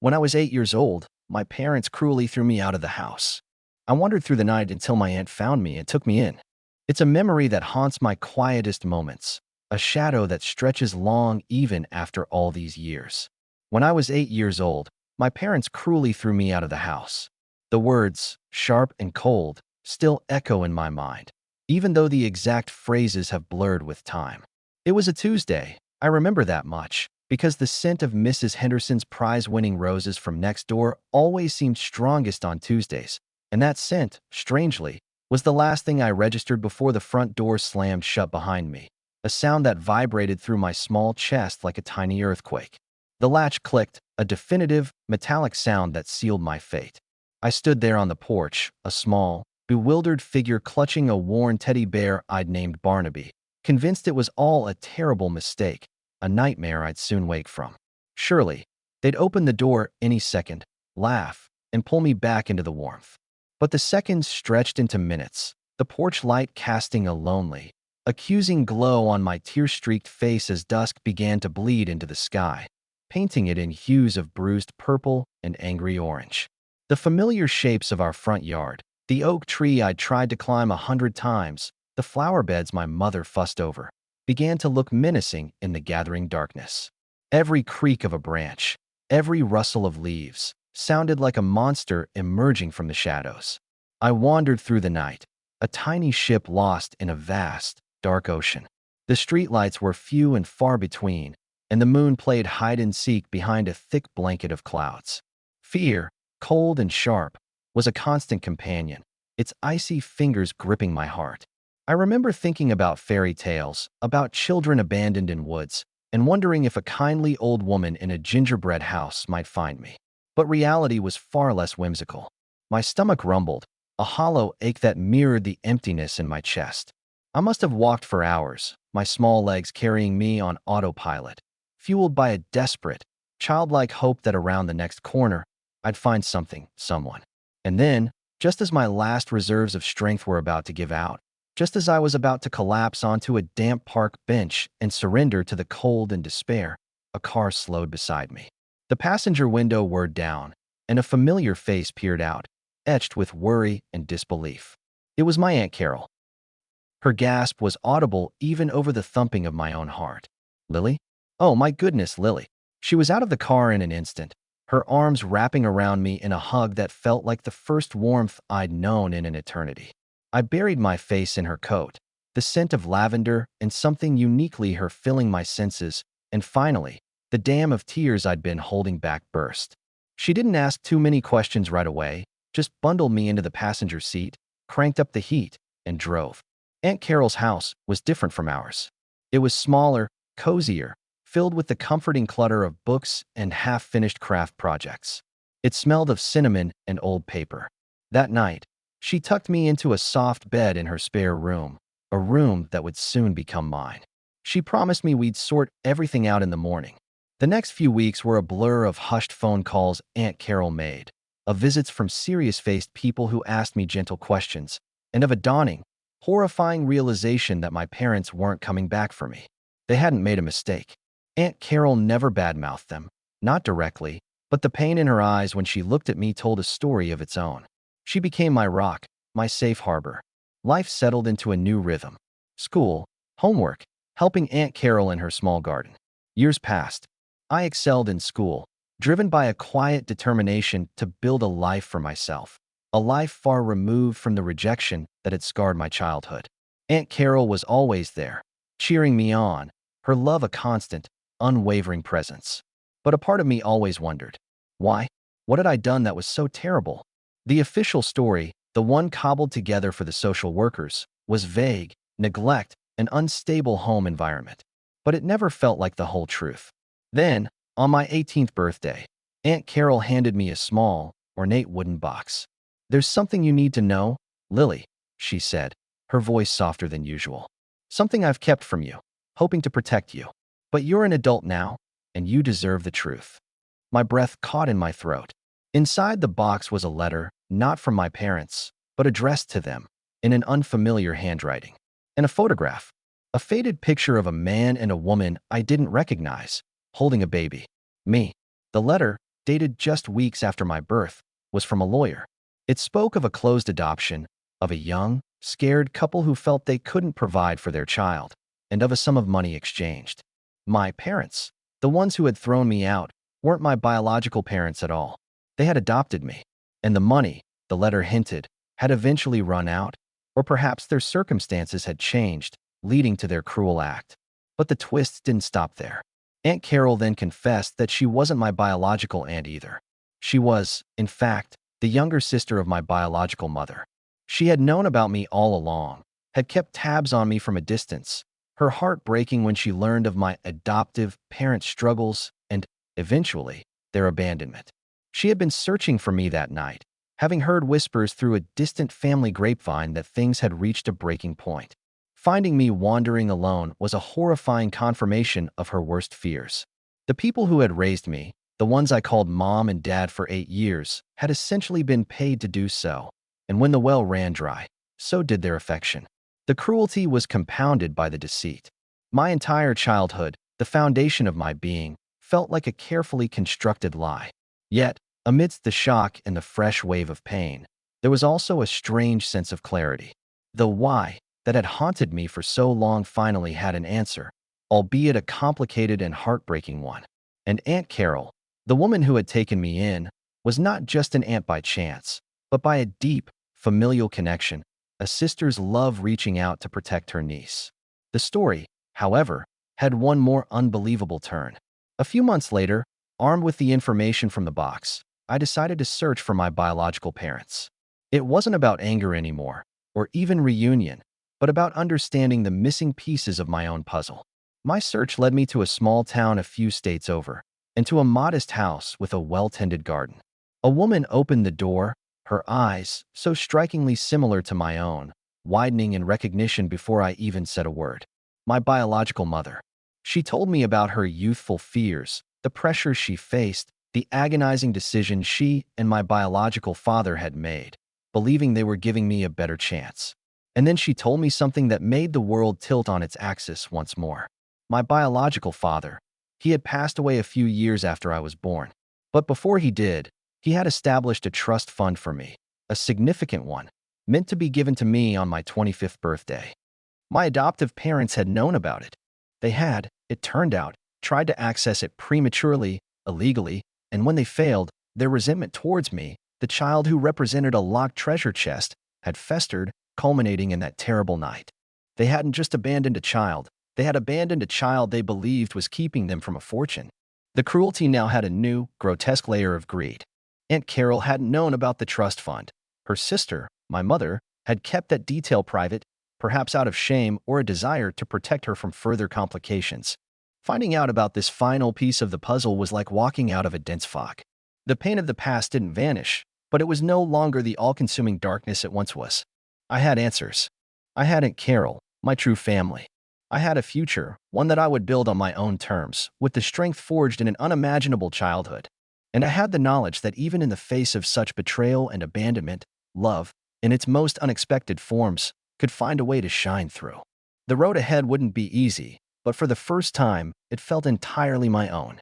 When I was 8 years old, my parents cruelly threw me out of the house. I wandered through the night until my aunt found me and took me in. It's a memory that haunts my quietest moments, a shadow that stretches long even after all these years. When I was 8 years old, my parents cruelly threw me out of the house. The words, sharp and cold, still echo in my mind, even though the exact phrases have blurred with time. It was a Tuesday. I remember that much, because the scent of Mrs. Henderson's prize-winning roses from next door always seemed strongest on Tuesdays, and that scent, strangely, was the last thing I registered before the front door slammed shut behind me, a sound that vibrated through my small chest like a tiny earthquake. The latch clicked, a definitive, metallic sound that sealed my fate. I stood there on the porch, a small, bewildered figure clutching a worn teddy bear I'd named Barnaby, convinced it was all a terrible mistake, a nightmare I'd soon wake from. Surely, they'd open the door any second, laugh, and pull me back into the warmth. But the seconds stretched into minutes, the porch light casting a lonely, accusing glow on my tear-streaked face as dusk began to bleed into the sky, painting it in hues of bruised purple and angry orange. The familiar shapes of our front yard, the oak tree I'd tried to climb 100 times, the flower beds my mother fussed over, began to look menacing in the gathering darkness. Every creak of a branch, every rustle of leaves, sounded like a monster emerging from the shadows. I wandered through the night, a tiny ship lost in a vast, dark ocean. The streetlights were few and far between, and the moon played hide-and-seek behind a thick blanket of clouds. Fear, cold and sharp, was a constant companion, its icy fingers gripping my heart. I remember thinking about fairy tales, about children abandoned in woods, and wondering if a kindly old woman in a gingerbread house might find me. But reality was far less whimsical. My stomach rumbled, a hollow ache that mirrored the emptiness in my chest. I must have walked for hours, my small legs carrying me on autopilot, fueled by a desperate, childlike hope that around the next corner, I'd find something, someone. And then, just as my last reserves of strength were about to give out, just as I was about to collapse onto a damp park bench and surrender to the cold and despair, a car slowed beside me. The passenger window whirred down, and a familiar face peered out, etched with worry and disbelief. It was my Aunt Carol. Her gasp was audible even over the thumping of my own heart. Lily? Oh my goodness, Lily. She was out of the car in an instant, her arms wrapping around me in a hug that felt like the first warmth I'd known in an eternity. I buried my face in her coat, the scent of lavender and something uniquely her filling my senses, and finally, the dam of tears I'd been holding back burst. She didn't ask too many questions right away, just bundled me into the passenger seat, cranked up the heat, and drove. Aunt Carol's house was different from ours. It was smaller, cozier, filled with the comforting clutter of books and half-finished craft projects. It smelled of cinnamon and old paper. That night, she tucked me into a soft bed in her spare room, a room that would soon become mine. She promised me we'd sort everything out in the morning. The next few weeks were a blur of hushed phone calls Aunt Carol made, of visits from serious-faced people who asked me gentle questions, and of a dawning, horrifying realization that my parents weren't coming back for me. They hadn't made a mistake. Aunt Carol never badmouthed them, not directly, but the pain in her eyes when she looked at me told a story of its own. She became my rock, my safe harbor. Life settled into a new rhythm. School, homework, helping Aunt Carol in her small garden. Years passed. I excelled in school, driven by a quiet determination to build a life for myself, a life far removed from the rejection that had scarred my childhood. Aunt Carol was always there, cheering me on, her love a constant, unwavering presence. But a part of me always wondered, why? What had I done that was so terrible? The official story, the one cobbled together for the social workers, was vague, neglect, an unstable home environment. But it never felt like the whole truth. Then, on my 18th birthday, Aunt Carol handed me a small, ornate wooden box. "There's something you need to know, Lily," she said, her voice softer than usual. "Something I've kept from you, hoping to protect you. But you're an adult now, and you deserve the truth." My breath caught in my throat. Inside the box was a letter, not from my parents, but addressed to them, in an unfamiliar handwriting. And a photograph. A faded picture of a man and a woman I didn't recognize, holding a baby. Me. The letter, dated just weeks after my birth, was from a lawyer. It spoke of a closed adoption, of a young, scared couple who felt they couldn't provide for their child, and of a sum of money exchanged. My parents, the ones who had thrown me out, weren't my biological parents at all. They had adopted me, and the money, the letter hinted, had eventually run out, or perhaps their circumstances had changed, leading to their cruel act. But the twists didn't stop there. Aunt Carol then confessed that she wasn't my biological aunt either. She was, in fact, the younger sister of my biological mother. She had known about me all along, had kept tabs on me from a distance, her heart breaking when she learned of my adoptive parents' struggles and, eventually, their abandonment. She had been searching for me that night, having heard whispers through a distant family grapevine that things had reached a breaking point. Finding me wandering alone was a horrifying confirmation of her worst fears. The people who had raised me, the ones I called mom and dad for 8 years, had essentially been paid to do so, and when the well ran dry, so did their affection. The cruelty was compounded by the deceit. My entire childhood, the foundation of my being, felt like a carefully constructed lie. Yet, amidst the shock and the fresh wave of pain, there was also a strange sense of clarity. The why that had haunted me for so long finally had an answer, albeit a complicated and heartbreaking one. And Aunt Carol, the woman who had taken me in, was not just an aunt by chance, but by a deep, familial connection, a sister's love reaching out to protect her niece. The story, however, had one more unbelievable turn. A few months later, armed with the information from the box, I decided to search for my biological parents. It wasn't about anger anymore, or even reunion, but about understanding the missing pieces of my own puzzle. My search led me to a small town a few states over, and to a modest house with a well-tended garden. A woman opened the door, her eyes, so strikingly similar to my own, widening in recognition before I even said a word. My biological mother. She told me about her youthful fears, the pressures she faced, the agonizing decision she and my biological father had made, believing they were giving me a better chance. And then she told me something that made the world tilt on its axis once more. My biological father. He had passed away a few years after I was born. But before he did, he had established a trust fund for me, a significant one, meant to be given to me on my 25th birthday. My adoptive parents had known about it. They had, it turned out, tried to access it prematurely, illegally, and when they failed, their resentment towards me, the child who represented a locked treasure chest, had festered, culminating in that terrible night. They hadn't just abandoned a child, they had abandoned a child they believed was keeping them from a fortune. The cruelty now had a new, grotesque layer of greed. Aunt Carol hadn't known about the trust fund. Her sister, my mother, had kept that detail private, perhaps out of shame or a desire to protect her from further complications. Finding out about this final piece of the puzzle was like walking out of a dense fog. The pain of the past didn't vanish, but it was no longer the all-consuming darkness it once was. I had answers. I had Aunt Carol, my true family. I had a future, one that I would build on my own terms, with the strength forged in an unimaginable childhood. And I had the knowledge that even in the face of such betrayal and abandonment, love, in its most unexpected forms, could find a way to shine through. The road ahead wouldn't be easy, but for the first time, it felt entirely my own.